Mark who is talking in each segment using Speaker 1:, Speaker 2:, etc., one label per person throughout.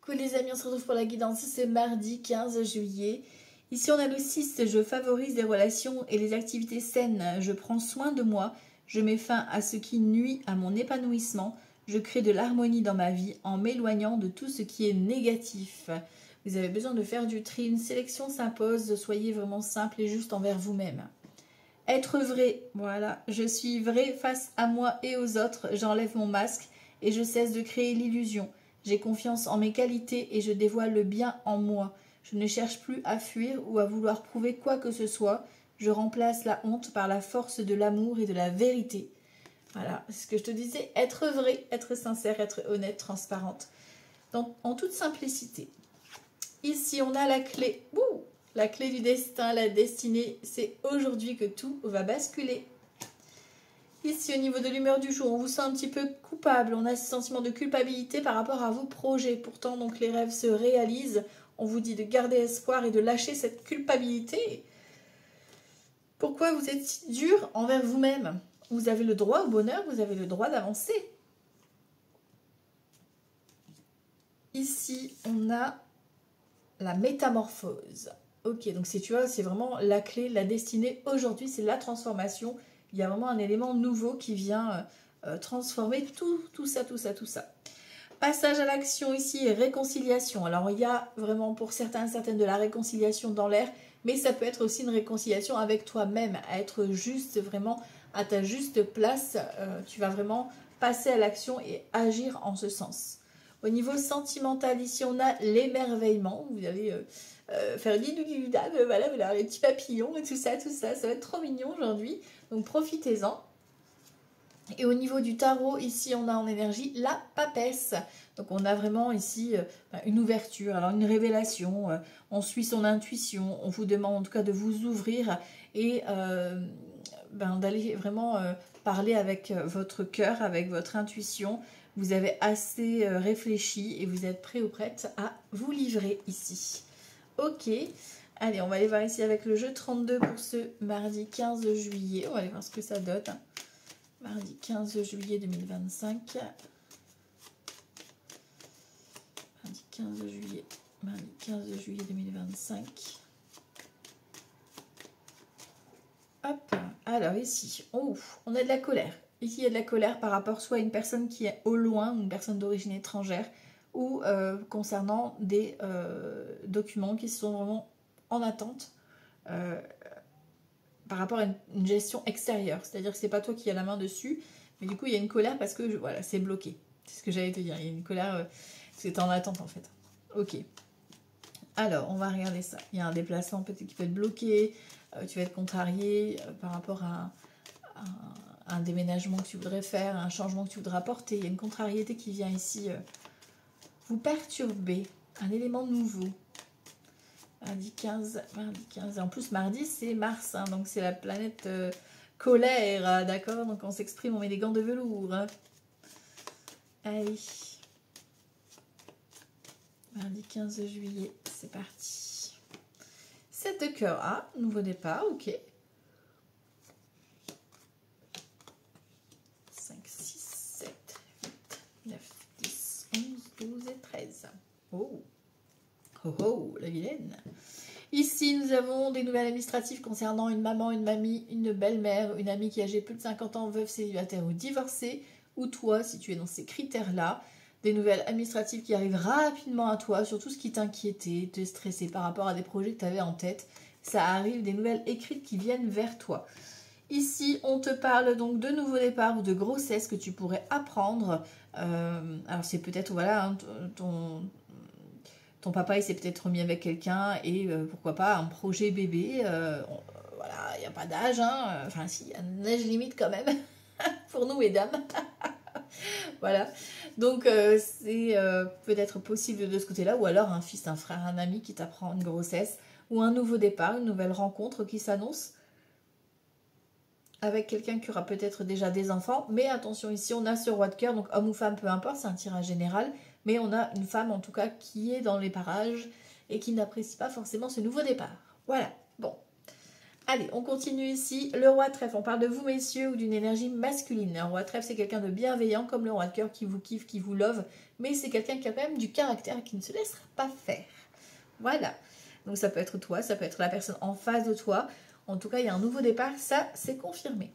Speaker 1: Coucou les amis, on se retrouve pour la guidance, c'est mardi 15 juillet. Ici on a le 6, je favorise les relations et les activités saines, je prends soin de moi, je mets fin à ce qui nuit à mon épanouissement, je crée de l'harmonie dans ma vie en m'éloignant de tout ce qui est négatif. Vous avez besoin de faire du tri, une sélection s'impose, soyez vraiment simple et juste envers vous-même. Être vrai, voilà, je suis vrai face à moi et aux autres, j'enlève mon masque et je cesse de créer l'illusion. J'ai confiance en mes qualités et je dévoile le bien en moi. Je ne cherche plus à fuir ou à vouloir prouver quoi que ce soit. Je remplace la honte par la force de l'amour et de la vérité. Voilà, c'est ce que je te disais, être vrai, être sincère, être honnête, transparente. Donc, en toute simplicité. Ici, on a la clé. Ouh, la clé du destin, la destinée. C'est aujourd'hui que tout va basculer. Ici, au niveau de l'humeur du jour, on vous sent un petit peu coupable. On a ce sentiment de culpabilité par rapport à vos projets. Pourtant, donc, les rêves se réalisent. On vous dit de garder espoir et de lâcher cette culpabilité. Pourquoi vous êtes si dur envers vous-même? Vous avez le droit au bonheur, vous avez le droit d'avancer. Ici, on a la métamorphose. Ok, donc tu vois, c'est vraiment la clé, la destinée. Aujourd'hui, c'est la transformation. Il y a vraiment un élément nouveau qui vient transformer tout ça. Passage à l'action ici et réconciliation. Alors, il y a vraiment pour certains, certaines de la réconciliation dans l'air, mais ça peut être aussi une réconciliation avec toi-même, à être juste vraiment à ta juste place. Tu vas vraiment passer à l'action et agir en ce sens. Au niveau sentimental, ici, on a l'émerveillement. Vous allez faire voilà, vous avez les petits papillons et tout ça. Ça va être trop mignon aujourd'hui. Donc, profitez-en. Et au niveau du tarot, ici, on a en énergie la papesse. Donc, on a vraiment ici une ouverture, alors une révélation. On suit son intuition. On vous demande en tout cas de vous ouvrir et d'aller vraiment parler avec votre cœur, avec votre intuition. Vous avez assez réfléchi et vous êtes prêt ou prête à vous livrer ici. Ok, allez, on va aller voir ici avec le jeu 32 pour ce mardi 15 juillet. On va aller voir ce que ça donne. Mardi 15 juillet 2025. Mardi 15 juillet 2025. Hop, alors ici, on a de la colère. Ici, il y a de la colère par rapport soit à une personne qui est au loin, une personne d'origine étrangère, ou concernant des documents qui sont vraiment en attente par rapport à une gestion extérieure. C'est-à-dire que c'est pas toi qui as la main dessus, mais du coup, il y a une colère parce que voilà, c'est bloqué. C'est ce que j'allais te dire. Il y a une colère parce que tu es en attente en fait. Ok. Alors, on va regarder ça. Il y a un déplacement peut-être qui peut être bloqué. Tu vas être contrarié par rapport à un déménagement que tu voudrais faire, un changement que tu voudrais apporter. Il y a une contrariété qui vient ici vous perturber. Un élément nouveau. Mardi 15. En plus, mardi, c'est Mars. Hein, donc, c'est la planète colère. D'accord? Donc, on s'exprime, on met des gants de velours. Hein. Allez. Mardi 15 juillet, c'est parti. 7 de cœur. Ah, nouveau départ, ok. 5, 6, 7, 8, 9, 10, 11, 12 et 13. Oh, la vilaine. Ici, nous avons des nouvelles administratives concernant une maman, une mamie, une belle-mère, une amie qui a âgée plus de 50 ans, veuve, célibataire ou divorcée, ou toi, si tu es dans ces critères-là. Des nouvelles administratives qui arrivent rapidement à toi sur tout ce qui t'inquiétait, te stressait par rapport à des projets que tu avais en tête. Ça arrive, des nouvelles écrites qui viennent vers toi. Ici, on te parle donc de nouveaux départs ou de grossesse que tu pourrais apprendre. Alors, c'est peut-être, voilà, hein, ton papa, il s'est peut-être remis avec quelqu'un et pourquoi pas un projet bébé. Voilà, il n'y a pas d'âge. Hein, enfin, si, il y a un âge limite quand même pour nous, mesdames. Voilà. Donc, c'est peut-être possible de ce côté-là. Ou alors un fils, un frère, un ami qui t'apprend une grossesse ou un nouveau départ, une nouvelle rencontre qui s'annonce avec quelqu'un qui aura peut-être déjà des enfants. Mais attention, ici, on a ce roi de cœur. Donc, homme ou femme, peu importe, c'est un tirage général. Mais on a une femme, en tout cas, qui est dans les parages et qui n'apprécie pas forcément ce nouveau départ. Voilà. Bon. Allez, on continue ici. Le roi de trèfle, on parle de vous, messieurs, ou d'une énergie masculine. Le roi de trèfle, c'est quelqu'un de bienveillant, comme le roi de cœur qui vous kiffe, qui vous love. Mais c'est quelqu'un qui a quand même du caractère et qui ne se laissera pas faire. Voilà. Donc ça peut être toi, ça peut être la personne en face de toi. En tout cas, il y a un nouveau départ, ça, c'est confirmé.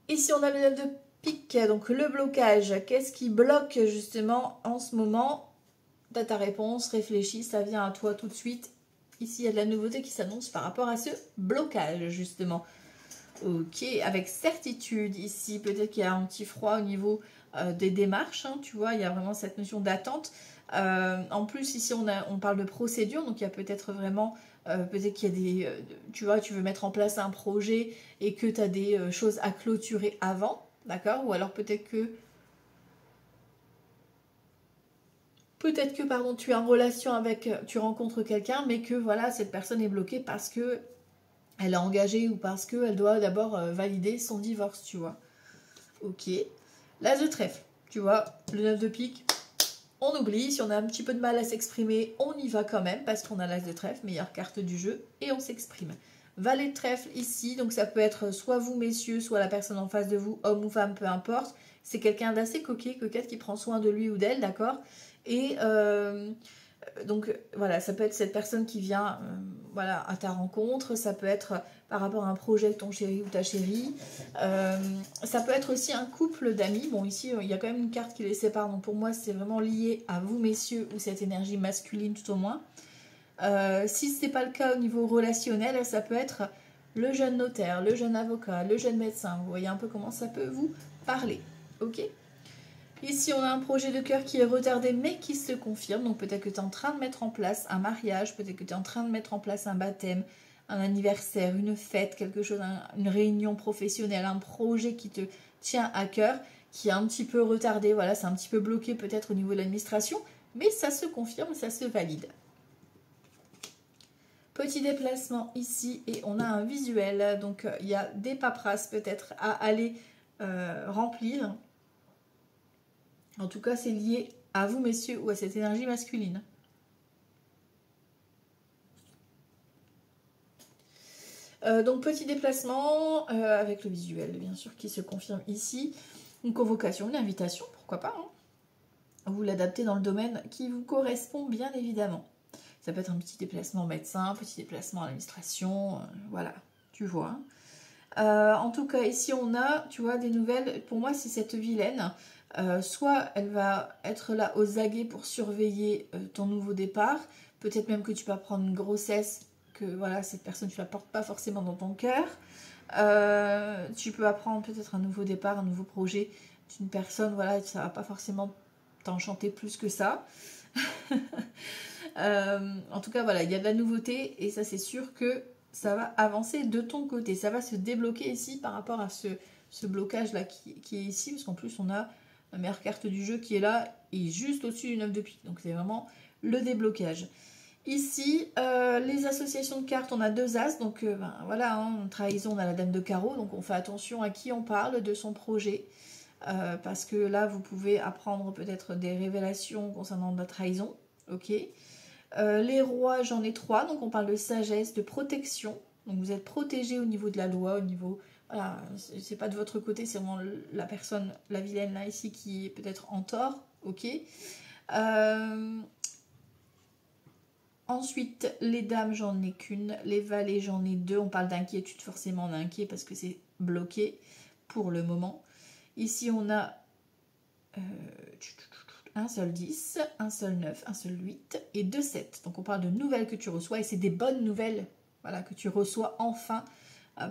Speaker 1: Ici, on a le 9 de pique, donc le blocage. Qu'est-ce qui bloque justement en ce moment? T'as ta réponse, réfléchis, ça vient à toi tout de suite. Ici, il y a de la nouveauté qui s'annonce par rapport à ce blocage, justement. Ok, avec certitude, ici, peut-être qu'il y a un petit froid au niveau des démarches, hein, tu vois, il y a vraiment cette notion d'attente. En plus, ici, on parle de procédure, donc il y a peut-être vraiment, peut-être qu'il y a des, tu vois, tu veux mettre en place un projet et que tu as des choses à clôturer avant, d'accord? Ou alors peut-être que, pardon, tu es en relation avec, tu rencontres quelqu'un, mais que voilà, cette personne est bloquée parce que elle est engagée ou parce qu'elle doit d'abord valider son divorce, tu vois. Ok. L'as de trèfle, tu vois, le 9 de pique, on oublie. Si on a un petit peu de mal à s'exprimer, on y va quand même parce qu'on a l'as de trèfle, meilleure carte du jeu, et on s'exprime. Valet de trèfle ici, donc ça peut être soit vous, messieurs, soit la personne en face de vous, homme ou femme, peu importe. C'est quelqu'un d'assez coquette qui prend soin de lui ou d'elle, d'accord? Et donc voilà, ça peut être cette personne qui vient voilà, à ta rencontre, ça peut être par rapport à un projet de ton chéri ou ta chérie, ça peut être aussi un couple d'amis. Bon, ici il y a quand même une carte qui les sépare, donc pour moi c'est vraiment lié à vous, messieurs, ou cette énergie masculine tout au moins. Si ce n'est pas le cas au niveau relationnel, ça peut être le jeune notaire, le jeune avocat, le jeune médecin. Vous voyez un peu comment ça peut vous parler, ok? Ici, on a un projet de cœur qui est retardé, mais qui se confirme. Donc, peut-être que tu es en train de mettre en place un mariage, peut-être que tu es en train de mettre en place un baptême, un anniversaire, une fête, quelque chose, une réunion professionnelle, un projet qui te tient à cœur, qui est un petit peu retardé. Voilà, c'est un petit peu bloqué peut-être au niveau de l'administration, mais ça se confirme, ça se valide. Petit déplacement ici et on a un visuel. Donc, il y a des paperasses peut-être à aller remplir. En tout cas, c'est lié à vous, messieurs, ou à cette énergie masculine. Donc, petit déplacement avec le visuel, bien sûr, qui se confirme ici. Une convocation, une invitation, pourquoi pas. Hein. Vous l'adaptez dans le domaine qui vous correspond, bien évidemment. Ça peut être un petit déplacement médecin, petit déplacement à l'administration, voilà, tu vois. En tout cas, ici, on a, tu vois, des nouvelles. Pour moi, c'est cette vilaine. Soit elle va être là aux aguets pour surveiller ton nouveau départ. Peut-être même que tu vas prendre une grossesse, que voilà, cette personne, tu la portes pas forcément dans ton cœur. Tu peux apprendre peut-être un nouveau départ, un nouveau projet d'une personne. Voilà, ça va pas forcément t'enchanter plus que ça. En tout cas, voilà, il y a de la nouveauté et ça, c'est sûr que ça va avancer de ton côté. Ça va se débloquer ici par rapport à ce blocage-là qui est ici, parce qu'en plus, on a la meilleure carte du jeu qui est là et juste au-dessus du 9 de pique. Donc, c'est vraiment le déblocage. Ici, les associations de cartes, on a 2 as. Donc, voilà, hein, trahison, on a la dame de carreau. Donc, on fait attention à qui on parle de son projet. Parce que là, vous pouvez apprendre peut-être des révélations concernant la trahison. Ok. Les rois, j'en ai 3, donc on parle de sagesse, de protection. Donc vous êtes protégé au niveau de la loi, au niveau... Voilà, c'est pas de votre côté, c'est vraiment la personne, la vilaine là ici, qui est peut-être en tort. Ok. Ensuite, les dames, j'en ai qu'une. Les valets, j'en ai 2. On parle d'inquiétude, forcément on est inquiet parce que c'est bloqué pour le moment. Ici, on a... un seul 10, un seul 9, un seul 8 et 2 7. Donc on parle de nouvelles que tu reçois et c'est des bonnes nouvelles, voilà, que tu reçois enfin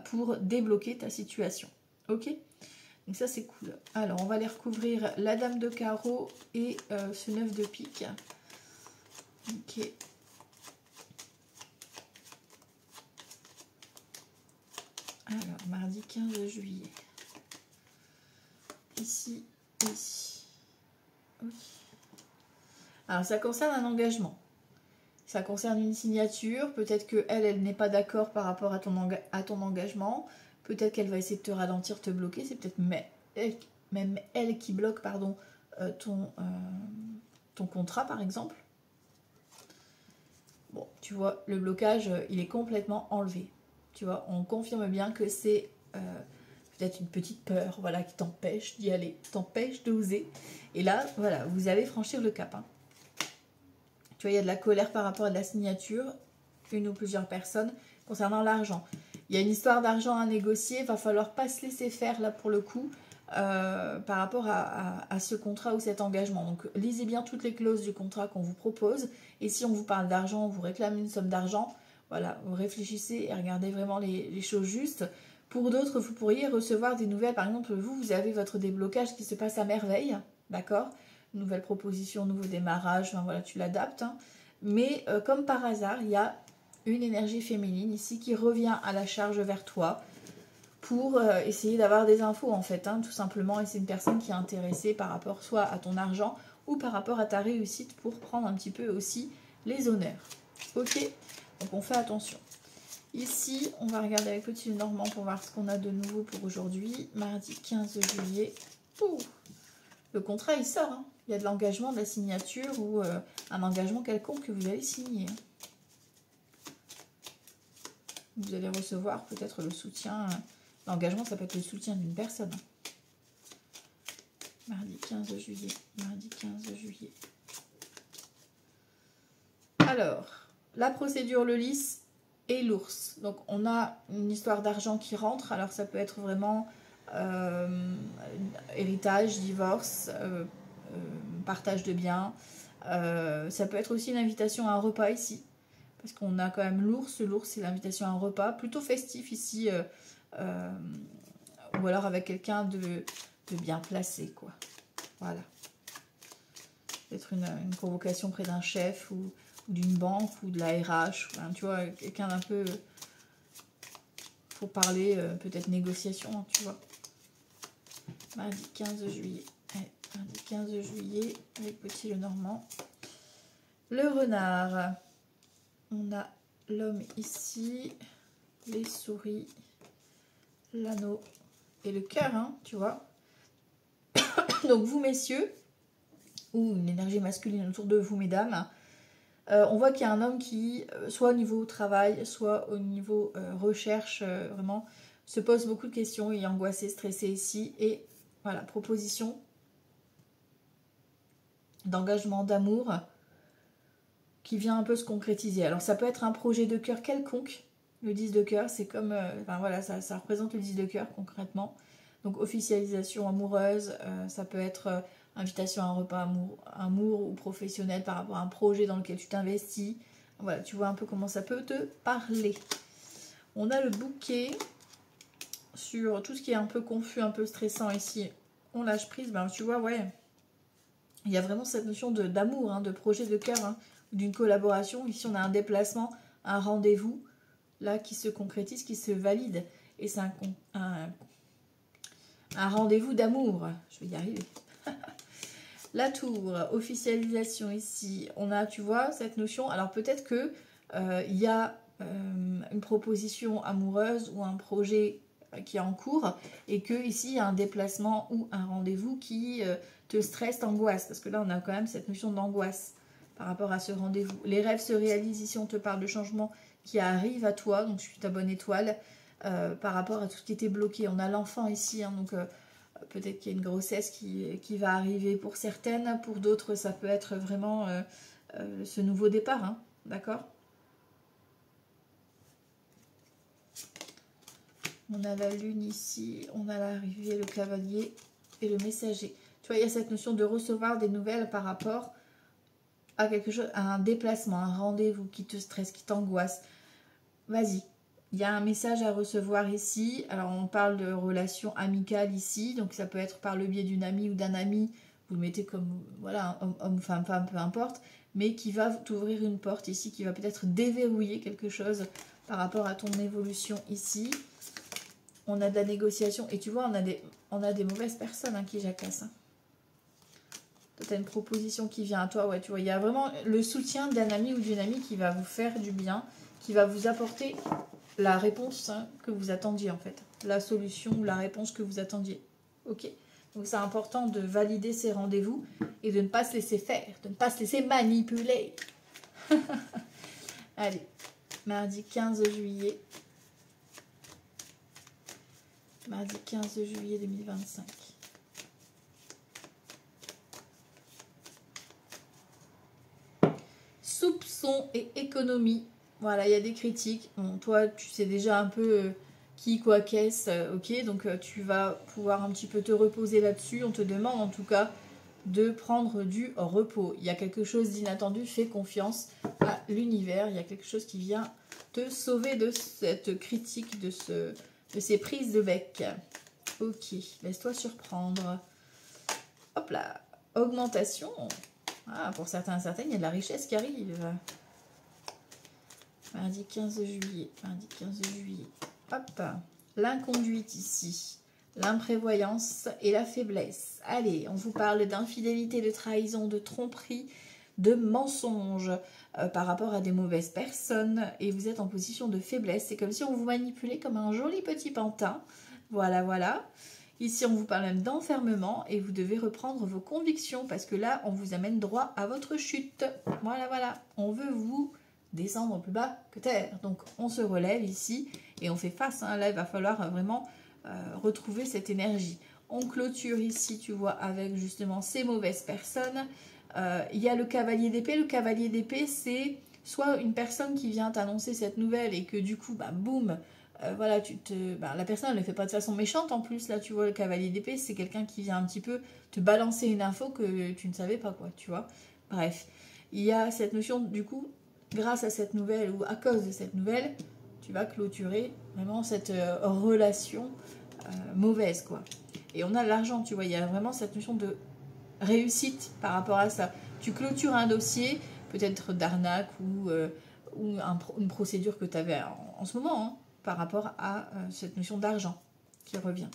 Speaker 1: pour débloquer ta situation. Ok? Donc ça c'est cool. Alors on va aller recouvrir la dame de carreau et ce 9 de pique. Ok. Alors mardi 15 juillet. Ici, ici. Ok. Alors ça concerne un engagement. Ça concerne une signature. Peut-être qu'elle, elle n'est pas d'accord par rapport à ton engagement. Peut-être qu'elle va essayer de te ralentir, te bloquer. C'est peut-être même elle qui bloque pardon, ton contrat, par exemple. Bon, tu vois, le blocage, il est complètement enlevé. Tu vois, on confirme bien que c'est peut-être une petite peur, voilà, qui t'empêche d'y aller, t'empêche d'oser. Et là, voilà, vous allez franchir le cap. Hein. Tu vois, il y a de la colère par rapport à de la signature, une ou plusieurs personnes, concernant l'argent. Il y a une histoire d'argent à négocier, il va falloir pas se laisser faire là pour le coup, par rapport à ce contrat ou cet engagement. Donc lisez bien toutes les clauses du contrat qu'on vous propose, et si on vous parle d'argent, on vous réclame une somme d'argent, voilà, vous réfléchissez et regardez vraiment les choses justes. Pour d'autres, vous pourriez recevoir des nouvelles, par exemple, vous avez votre déblocage qui se passe à merveille, d'accord? Nouvelle proposition, nouveau démarrage, enfin, voilà, tu l'adaptes. Hein. Mais comme par hasard, il y a une énergie féminine ici qui revient à la charge vers toi pour essayer d'avoir des infos en fait, hein, tout simplement. Et c'est une personne qui est intéressée par rapport soit à ton argent ou par rapport à ta réussite pour prendre un petit peu aussi les honneurs. Ok, donc on fait attention. Ici, on va regarder avec Petit Normand pour voir ce qu'on a de nouveau pour aujourd'hui. Mardi 15 juillet. Ouh, le contrat, il sort. Hein. Il y a de l'engagement, de la signature ou un engagement quelconque que vous allez signer. Vous allez recevoir peut-être le soutien. L'engagement, ça peut être le soutien d'une personne. Mardi 15 juillet. Mardi 15 juillet. Alors, la procédure, le lys et l'ours. Donc, on a une histoire d'argent qui rentre. Alors, ça peut être vraiment héritage, divorce, partage de biens. Ça peut être aussi une invitation à un repas ici. Parce qu'on a quand même l'ours. L'ours, c'est l'invitation à un repas. Plutôt festif ici. Ou alors avec quelqu'un de bien placé, quoi. Voilà. Peut-être une convocation près d'un chef ou d'une banque ou de la RH. Enfin, tu vois, quelqu'un d'un peu... Pour parler, peut-être négociation, hein, tu vois. Mardi 15 juillet. Ouais, mardi 15 juillet, avec Petit le Normand. Le renard. On a l'homme ici, les souris, l'anneau et le cœur, hein, tu vois. Donc vous, messieurs, ou une énergie masculine autour de vous, mesdames, on voit qu'il y a un homme qui, soit au niveau travail, soit au niveau recherche, vraiment, se pose beaucoup de questions, il est angoissé, stressé ici, et voilà, proposition d'engagement, d'amour, qui vient un peu se concrétiser. Alors ça peut être un projet de cœur quelconque, le 10 de cœur, c'est comme, enfin voilà, ça représente le 10 de cœur concrètement. Donc officialisation amoureuse, ça peut être invitation à un repas amour ou professionnel par rapport à un projet dans lequel tu t'investis. Voilà, tu vois un peu comment ça peut te parler. On a le bouquet sur tout ce qui est un peu confus, un peu stressant ici. On lâche prise, ben tu vois, ouais. Il y a vraiment cette notion d'amour, hein, de projet de cœur, hein, d'une collaboration. Ici, on a un déplacement, un rendez-vous, là, qui se concrétise, qui se valide. Et c'est un rendez-vous d'amour. Je vais y arriver. La tour, officialisation ici. On a, tu vois, cette notion. Alors peut-être que il y a une proposition amoureuse ou un projet qui est en cours et que ici il y a un déplacement ou un rendez-vous qui te stresse, t'angoisse. Parce que là, on a quand même cette notion d'angoisse par rapport à ce rendez-vous. Les rêves se réalisent ici. On te parle de changements qui arrivent à toi. Donc, je suis ta bonne étoile. Par rapport à tout ce qui était bloqué. On a l'enfant ici, hein, donc peut-être qu'il y a une grossesse qui va arriver pour certaines, pour d'autres ça peut être vraiment ce nouveau départ, hein, d'accord? On a la lune ici, on a l'arrivée, le cavalier et le messager. Tu vois, il y a cette notion de recevoir des nouvelles par rapport à quelque chose, à un déplacement, un rendez-vous qui te stresse, qui t'angoisse. Vas-y. Il y a un message à recevoir ici. Alors, on parle de relation amicale ici. Donc, ça peut être par le biais d'une amie ou d'un ami. Vous le mettez comme, voilà, homme, femme, peu importe. Mais qui va t'ouvrir une porte ici, qui va peut-être déverrouiller quelque chose par rapport à ton évolution ici. On a de la négociation. Et tu vois, on a des mauvaises personnes qui jacassent. Hein. Tu as une proposition qui vient à toi. Ouais, tu vois, il y a vraiment le soutien d'un ami ou d'une amie qui va vous faire du bien, qui va vous apporter la réponse que vous attendiez en fait. La solution ou la réponse que vous attendiez. Ok. Donc c'est important de valider ces rendez-vous et de ne pas se laisser faire, de ne pas se laisser manipuler. Allez, mardi 15 juillet. Mardi 15 juillet 2025. Soupçon et économie. Voilà, il y a des critiques. Bon, toi, tu sais déjà un peu qui, quoi, qu'est-ce. Ok, donc tu vas pouvoir un petit peu te reposer là-dessus. On te demande en tout cas de prendre du repos. Il y a quelque chose d'inattendu. Fais confiance à l'univers. Il y a quelque chose qui vient te sauver de cette critique, de ces prises de bec. Ok, laisse-toi surprendre. Hop là, augmentation. Ah, pour certains et certaines, il y a de la richesse qui arrive. Mardi 15 juillet. Mardi 15 juillet. Hop. L'inconduite ici. L'imprévoyance et la faiblesse. Allez, on vous parle d'infidélité, de trahison, de tromperie, de mensonge par rapport à des mauvaises personnes. Et vous êtes en position de faiblesse. C'est comme si on vous manipulait comme un joli petit pantin. Voilà, voilà. Ici, on vous parle même d'enfermement et vous devez reprendre vos convictions parce que là, on vous amène droit à votre chute. Voilà, voilà. On veut vous descendre plus bas que terre. Donc, on se relève ici et on fait face. Hein. Là, il va falloir vraiment retrouver cette énergie. On clôture ici, tu vois, avec justement ces mauvaises personnes. Il y a le cavalier d'épée. Le cavalier d'épée, c'est soit une personne qui vient t'annoncer cette nouvelle et que du coup, bah, boum, voilà, la personne ne le fait pas de façon méchante en plus. Là, tu vois, le cavalier d'épée, c'est quelqu'un qui vient un petit peu te balancer une info que tu ne savais pas, quoi, tu vois. Bref, il y a cette notion, du coup, grâce à cette nouvelle ou à cause de cette nouvelle, tu vas clôturer vraiment cette relation mauvaise, quoi. Et on a l'argent, tu vois, il y a vraiment cette notion de réussite par rapport à ça. Tu clôtures un dossier, peut-être d'arnaque ou une procédure que tu avais en ce moment, hein, par rapport à cette notion d'argent qui revient.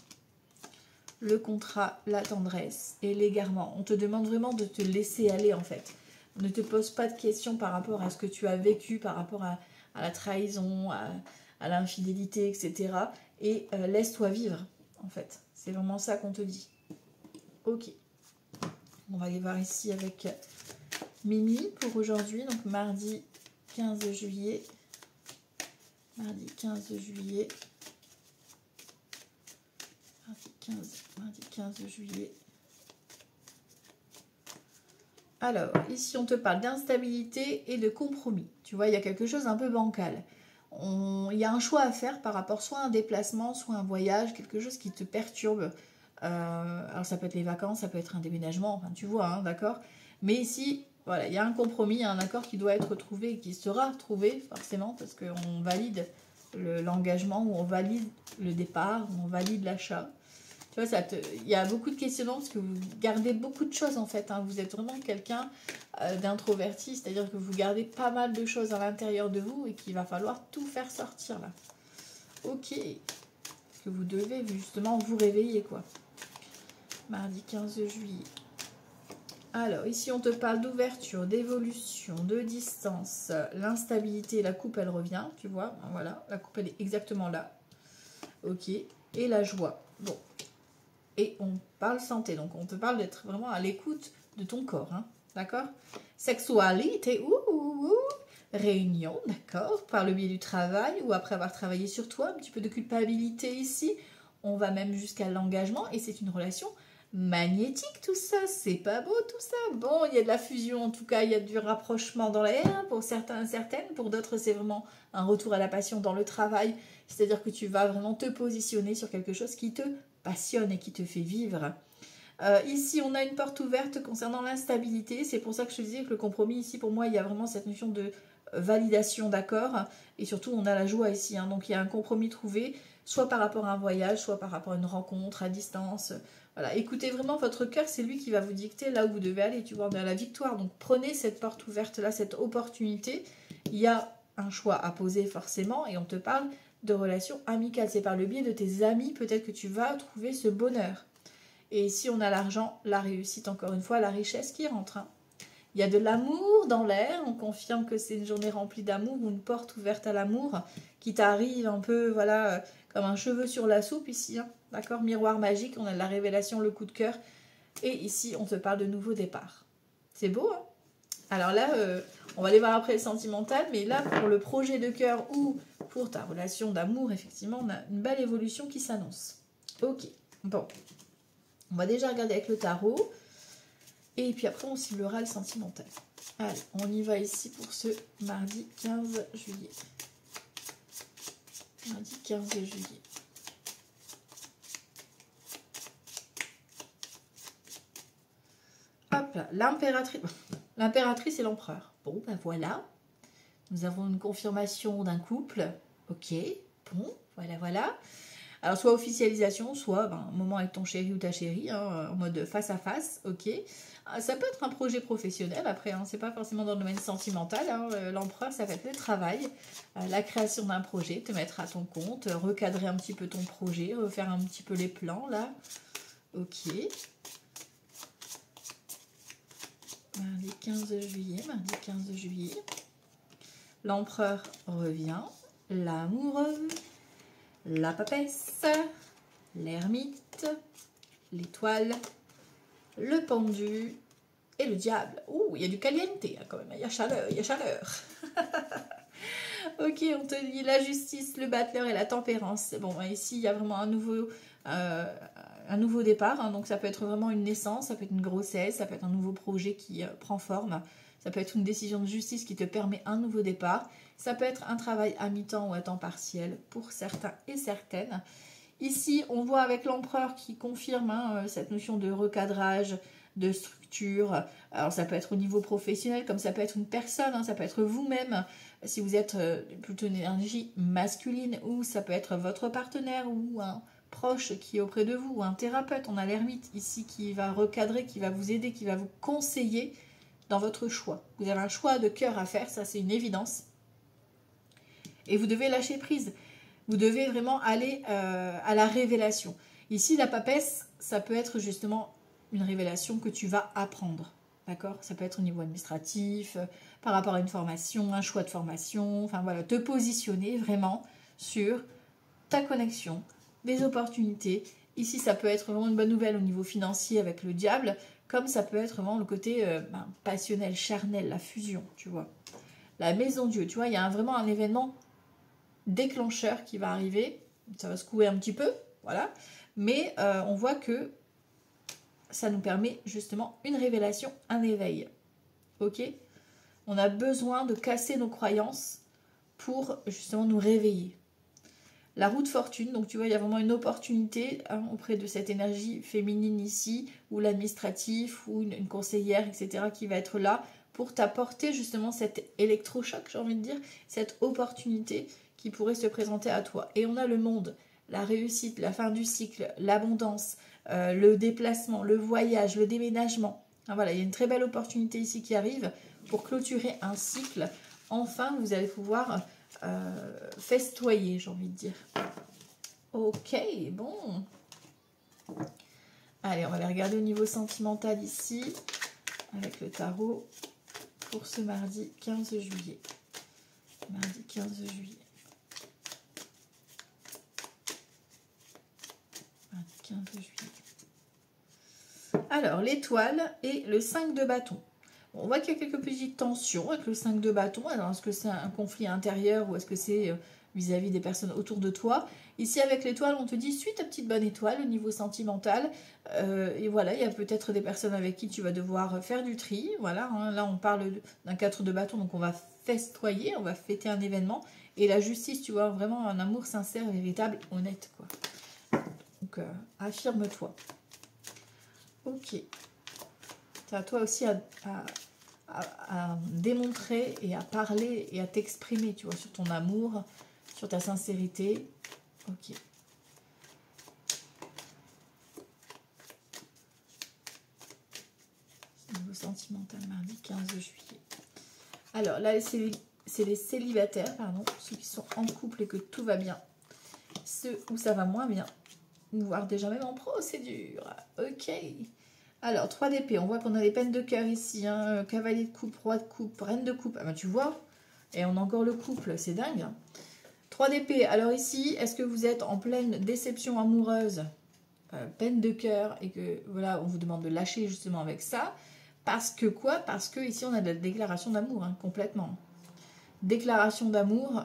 Speaker 1: Le contrat, la tendresse et l'égarement. On te demande vraiment de te laisser aller en fait. Ne te pose pas de questions par rapport à ce que tu as vécu, par rapport à la trahison, à l'infidélité, etc. Et laisse-toi vivre en fait. C'est vraiment ça qu'on te dit. Ok. On va aller voir ici avec Mimi pour aujourd'hui. Donc mardi 15 juillet. Mardi 15 juillet. Mardi 15 juillet. Alors, ici, on te parle d'instabilité et de compromis. Tu vois, il y a quelque chose un peu bancal. Il y a un choix à faire par rapport soit à un déplacement, soit à un voyage, quelque chose qui te perturbe. Alors, ça peut être les vacances, ça peut être un déménagement, enfin, tu vois, hein, d'accord. Mais ici, voilà, il y a un compromis, il y a un accord qui doit être trouvé et qui sera trouvé, forcément, parce qu'on valide l'engagement, ou on valide le départ, ou on valide l'achat. Tu vois, il y a beaucoup de questionnements parce que vous gardez beaucoup de choses en fait. Hein. Vous êtes vraiment quelqu'un d'introverti, c'est-à-dire que vous gardez pas mal de choses à l'intérieur de vous et qu'il va falloir tout faire sortir là. Ok. Parce que vous devez justement vous réveiller quoi. Mardi 15 juillet. Alors, ici on te parle d'ouverture, d'évolution, de distance, l'instabilité, la coupe elle revient, tu vois. Voilà, la coupe elle est exactement là. Ok. Et la joie. Bon. Et on parle santé, donc on te parle d'être vraiment à l'écoute de ton corps, hein, d'accord. Sexualité, réunion, d'accord, par le biais du travail ou après avoir travaillé sur toi, un petit peu de culpabilité ici. On va même jusqu'à l'engagement et c'est une relation magnétique tout ça, c'est pas beau tout ça. Bon, il y a de la fusion en tout cas, il y a du rapprochement dans l'air hein, pour certains et certaines, pour d'autres c'est vraiment un retour à la passion dans le travail, c'est-à-dire que tu vas vraiment te positionner sur quelque chose qui te passionne et qui te fait vivre. Ici, on a une porte ouverte concernant l'instabilité. C'est pour ça que je te disais que le compromis, ici, pour moi, il y a vraiment cette notion de validation d'accord. Et surtout, on a la joie ici. Hein. Donc, il y a un compromis trouvé, soit par rapport à un voyage, soit par rapport à une rencontre à distance. Voilà, écoutez vraiment votre cœur, c'est lui qui va vous dicter là où vous devez aller. Tu vois, vers la victoire. Donc, prenez cette porte ouverte-là, cette opportunité. Il y a un choix à poser forcément et on te parle de relations amicales. C'est par le biais de tes amis peut-être que tu vas trouver ce bonheur. Et ici, on a l'argent, la réussite, encore une fois, la richesse qui rentre. Hein. Il y a de l'amour dans l'air. On confirme que c'est une journée remplie d'amour ou une porte ouverte à l'amour qui t'arrive un peu, voilà, comme un cheveu sur la soupe ici. Hein. D'accord, miroir magique, on a de la révélation, le coup de cœur. Et ici, on te parle de nouveau départ. C'est beau, hein. Alors là, on va aller voir après le sentimental, mais là, pour le projet de cœur ou pour ta relation d'amour, effectivement, on a une belle évolution qui s'annonce. Ok, bon. On va déjà regarder avec le tarot. Et puis après, on ciblera le sentimental. Allez, on y va ici pour ce mardi 15 juillet. Mardi 15 juillet. Hop là, l'impératrice. L'impératrice et l'empereur. Bon, ben voilà. Nous avons une confirmation d'un couple. Ok, bon, voilà. Alors, soit officialisation, soit un moment avec ton chéri ou ta chérie, en mode face à face, ok. Ça peut être un projet professionnel, après, c'est pas forcément dans le domaine sentimental. L'empereur, ça va être le travail, la création d'un projet, te mettre à ton compte, recadrer un petit peu ton projet, refaire un petit peu les plans, là. Ok. Mardi 15 juillet. L'empereur revient, l'amoureux, la papesse, l'ermite, l'étoile, le pendu et le diable. Ouh, il y a du caliente quand même, il y a chaleur. Ok, on te dit la justice, le battleur et la tempérance. Bon, ici, il y a vraiment un nouveau départ, donc ça peut être vraiment une naissance, ça peut être une grossesse, ça peut être un nouveau projet qui prend forme, ça peut être une décision de justice qui te permet un nouveau départ, ça peut être un travail à mi-temps ou à temps partiel pour certains et certaines. Ici, on voit avec l'empereur qui confirme cette notion de recadrage, de structure. Alors, ça peut être au niveau professionnel, comme ça peut être une personne, ça peut être vous-même, si vous êtes plutôt une énergie masculine, ou ça peut être votre partenaire ou un proche qui est auprès de vous, ou un thérapeute. On a l'ermite ici qui va recadrer, qui va vous aider, qui va vous conseiller dans votre choix. Vous avez un choix de cœur à faire, ça c'est une évidence. Et vous devez lâcher prise. Vous devez vraiment aller à la révélation. Ici, la papesse, ça peut être justement une révélation que tu vas apprendre. D'accord? Ça peut être au niveau administratif, par rapport à une formation, un choix de formation. Enfin voilà, te positionner vraiment sur ta connexion, des opportunités. Ici, ça peut être vraiment une bonne nouvelle au niveau financier avec le diable, comme ça peut être vraiment le côté passionnel, charnel, la fusion, tu vois. La maison Dieu, tu vois, il y a vraiment un événement déclencheur qui va arriver. Ça va secouer un petit peu, voilà. Mais on voit que ça nous permet justement une révélation, un éveil. Ok? On a besoin de casser nos croyances pour justement nous réveiller. La roue de fortune, donc tu vois, il y a vraiment une opportunité auprès de cette énergie féminine ici, ou l'administratif, ou une conseillère, etc., qui va être là pour t'apporter justement cet électrochoc, j'ai envie de dire, cette opportunité qui pourrait se présenter à toi. Et on a le monde, la réussite, la fin du cycle, l'abondance, le déplacement, le voyage, le déménagement. Voilà, il y a une très belle opportunité ici qui arrive pour clôturer un cycle. Enfin, vous allez pouvoir festoyer, j'ai envie de dire. Ok, bon. Allez, on va aller regarder au niveau sentimental ici, avec le tarot, pour ce mardi 15 juillet. Mardi 15 juillet. Mardi 15 juillet. Alors, l'étoile et le 5 de bâton. On voit qu'il y a quelques petites tensions avec le 5 de bâton. Alors, est-ce que c'est un conflit intérieur ou est-ce que c'est vis-à-vis des personnes autour de toi? Ici, avec l'étoile, on te dit, suis ta petite bonne étoile au niveau sentimental. Et voilà, il y a peut-être des personnes avec qui tu vas devoir faire du tri. Voilà, là, on parle d'un 4 de bâton, donc on va festoyer, on va fêter un événement. Et la justice, tu vois, vraiment un amour sincère, véritable, honnête, quoi. Donc, affirme-toi. Ok. C'est à toi aussi à démontrer et à parler et à t'exprimer, tu vois, sur ton amour, sur ta sincérité. Ok. Niveau sentimental, mardi 15 juillet. Alors là, c'est les célibataires, pardon, ceux qui sont en couple et que tout va bien. Ceux où ça va moins bien, voire déjà même en procédure. Ok. Alors, 3 d'épée, on voit qu'on a les peines de cœur ici, cavalier de coupe, roi de coupe, reine de coupe. Ah ben tu vois, et on a encore le couple, c'est dingue. 3 d'épée, alors ici, est-ce que vous êtes en pleine déception amoureuse, peine de cœur, et que voilà, on vous demande de lâcher justement avec ça, Parce que quoi? Parce que ici on a de la déclaration d'amour, hein, complètement. Déclaration d'amour,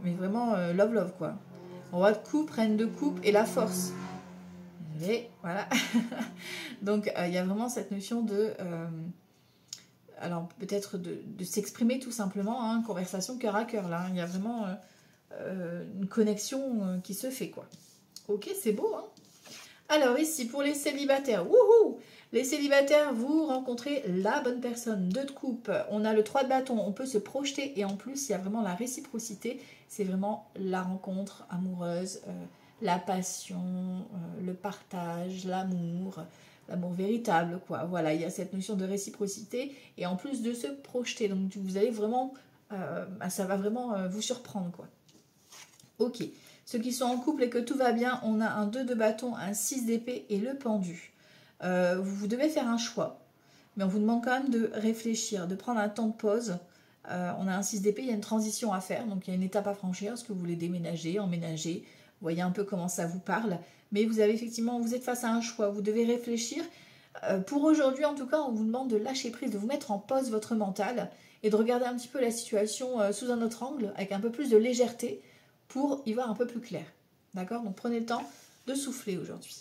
Speaker 1: mais vraiment love love quoi. Roi de coupe, reine de coupe et la force. Et voilà. Donc il y a vraiment cette notion de... alors peut-être de s'exprimer tout simplement, hein, conversation cœur à cœur là. Il y a vraiment une connexion qui se fait quoi. Ok, c'est beau hein. Alors ici pour les célibataires, wouhou! Les célibataires, vous rencontrez la bonne personne. 2 de coupe, on a le 3 de bâton, on peut se projeter et en plus il y a vraiment la réciprocité. C'est vraiment la rencontre amoureuse, la passion, le partage, l'amour véritable quoi. Voilà, il y a cette notion de réciprocité et en plus de se projeter. Donc vous allez vraiment, ça va vraiment vous surprendre quoi. Ok, ceux qui sont en couple et que tout va bien, on a un 2 de bâton, un 6 d'épée et le pendu. Vous devez faire un choix, mais on vous demande quand même de réfléchir, de prendre un temps de pause. On a un 6 d'épée, il y a une transition à faire, donc il y a une étape à franchir. Est-ce que vous voulez déménager, emménager? Vous voyez un peu comment ça vous parle. Mais vous avez effectivement, vous êtes face à un choix, vous devez réfléchir. Pour aujourd'hui, en tout cas, on vous demande de lâcher prise, de vous mettre en pause votre mental et de regarder un petit peu la situation sous un autre angle, avec un peu plus de légèreté, pour y voir un peu plus clair. D'accord? Donc prenez le temps de souffler aujourd'hui.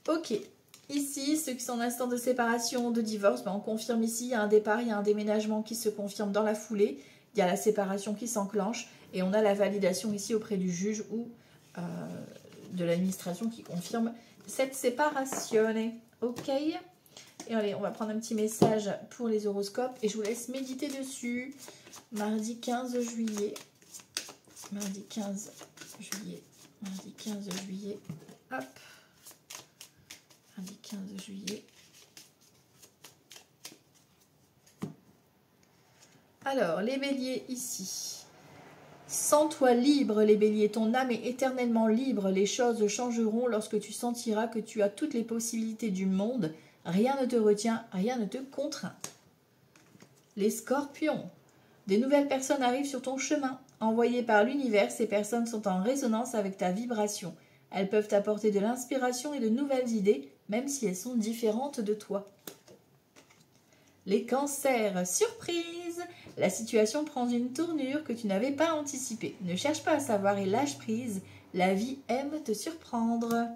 Speaker 1: Ok. Ici, ceux qui sont en instant de séparation, de divorce, ben on confirme ici, il y a un départ, il y a un déménagement qui se confirme dans la foulée, il y a la séparation qui s'enclenche et on a la validation ici auprès du juge ou de l'administration qui confirme cette séparation. Ok. Et allez, on va prendre un petit message pour les horoscopes et je vous laisse méditer dessus. Mardi 15 juillet. Mardi 15 juillet. Mardi 15 juillet. Hop. Mardi 15 juillet. Alors, les béliers ici. Sens-toi libre, les béliers. Ton âme est éternellement libre. Les choses changeront lorsque tu sentiras que tu as toutes les possibilités du monde. Rien ne te retient, rien ne te contraint. Les scorpions. Des nouvelles personnes arrivent sur ton chemin. Envoyées par l'univers, ces personnes sont en résonance avec ta vibration. Elles peuvent t'apporter de l'inspiration et de nouvelles idées, même si elles sont différentes de toi. Les cancers, surprise! La situation prend une tournure que tu n'avais pas anticipée. Ne cherche pas à savoir et lâche prise. La vie aime te surprendre.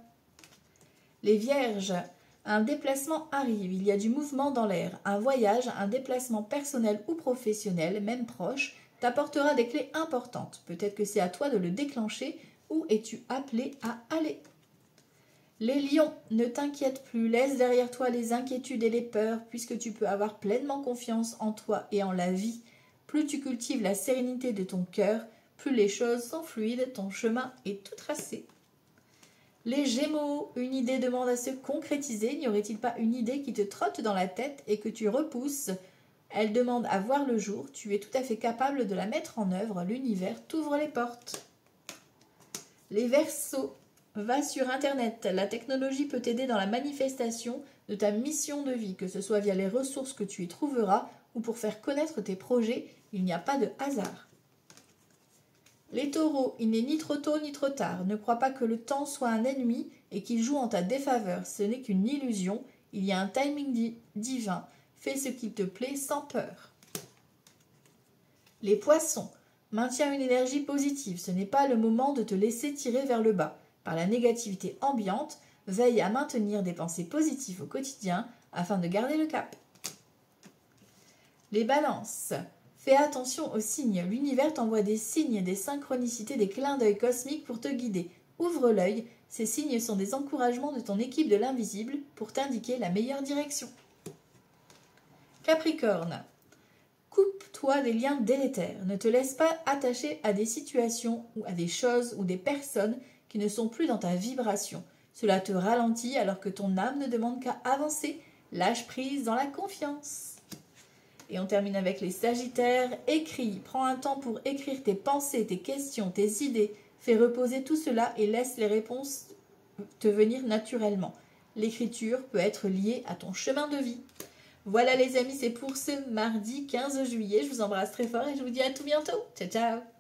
Speaker 1: Les vierges, un déplacement arrive. Il y a du mouvement dans l'air. Un voyage, un déplacement personnel ou professionnel, même proche, t'apportera des clés importantes. Peut-être que c'est à toi de le déclencher. Où es-tu appelé à aller? Les lions, ne t'inquiète plus, laisse derrière toi les inquiétudes et les peurs, puisque tu peux avoir pleinement confiance en toi et en la vie. Plus tu cultives la sérénité de ton cœur, plus les choses sont fluides, ton chemin est tout tracé. Les gémeaux, une idée demande à se concrétiser, n'y aurait-il pas une idée qui te trotte dans la tête et que tu repousses? Elle demande à voir le jour, tu es tout à fait capable de la mettre en œuvre, l'univers t'ouvre les portes. Les Verseaux, va sur Internet, la technologie peut t'aider dans la manifestation de ta mission de vie, que ce soit via les ressources que tu y trouveras ou pour faire connaître tes projets, il n'y a pas de hasard. Les taureaux, il n'est ni trop tôt ni trop tard, ne crois pas que le temps soit un ennemi et qu'il joue en ta défaveur, ce n'est qu'une illusion, il y a un timing divin, fais ce qu'il te plaît sans peur. Les poissons, maintiens une énergie positive, ce n'est pas le moment de te laisser tirer vers le bas. Par la négativité ambiante, veille à maintenir des pensées positives au quotidien afin de garder le cap. Les balances, fais attention aux signes, l'univers t'envoie des signes, des synchronicités, des clins d'œil cosmiques pour te guider. Ouvre l'œil, ces signes sont des encouragements de ton équipe de l'invisible pour t'indiquer la meilleure direction. Capricorne, coupe-toi des liens délétères, ne te laisse pas attacher à des situations ou à des choses ou des personnes qui ne sont plus dans ta vibration. Cela te ralentit alors que ton âme ne demande qu'à avancer. Lâche prise dans la confiance. Et on termine avec les Sagittaires. Écris, prends un temps pour écrire tes pensées, tes questions, tes idées. Fais reposer tout cela et laisse les réponses te venir naturellement. L'écriture peut être liée à ton chemin de vie. Voilà les amis, c'est pour ce mardi 15 juillet. Je vous embrasse très fort et je vous dis à tout bientôt. Ciao, ciao!